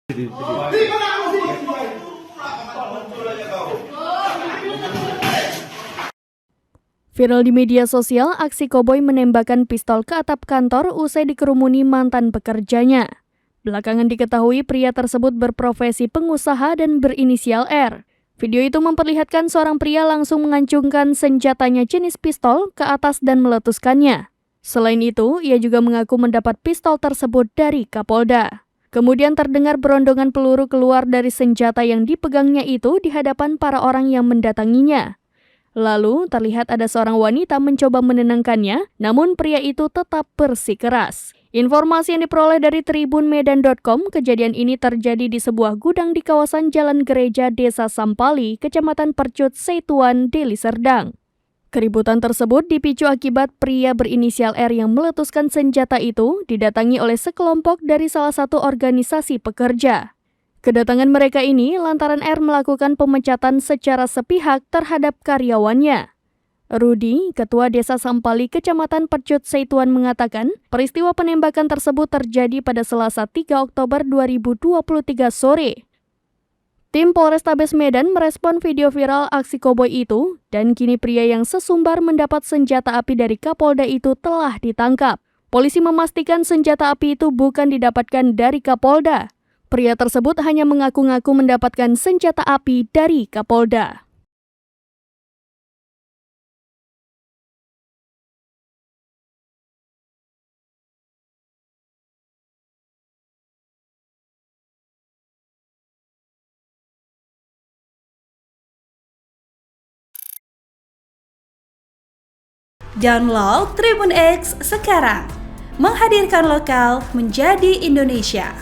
Viral di media sosial, aksi koboi menembakkan pistol ke atap kantor usai dikerumuni mantan pekerjanya. Belakangan diketahui pria tersebut berprofesi pengusaha dan berinisial R. Video itu memperlihatkan seorang pria langsung mengancungkan senjatanya jenis pistol ke atas dan meletuskannya. Selain itu, ia juga mengaku mendapat pistol tersebut dari Kapolda. Kemudian terdengar berondongan peluru keluar dari senjata yang dipegangnya itu di hadapan para orang yang mendatanginya. Lalu, terlihat ada seorang wanita mencoba menenangkannya, namun pria itu tetap bersikeras. Informasi yang diperoleh dari tribunmedan.com, kejadian ini terjadi di sebuah gudang di kawasan Jalan Gereja Desa Sampali, Kecamatan Percut, Setuan, Deli Serdang. Keributan tersebut dipicu akibat pria berinisial R yang meletuskan senjata itu didatangi oleh sekelompok dari salah satu organisasi pekerja. Kedatangan mereka ini lantaran R melakukan pemecatan secara sepihak terhadap karyawannya. Rudi, Ketua Desa Sampali Kecamatan Percut Setuan mengatakan, peristiwa penembakan tersebut terjadi pada Selasa 3 Oktober 2023 sore. Tim Polrestabes Medan merespon video viral aksi koboi itu dan kini pria yang sesumbar mendapat senjata api dari Kapolda itu telah ditangkap. Polisi memastikan senjata api itu bukan didapatkan dari Kapolda. Pria tersebut hanya mengaku-ngaku mendapatkan senjata api dari Kapolda. Download Tribun X sekarang, menghadirkan lokal menjadi Indonesia.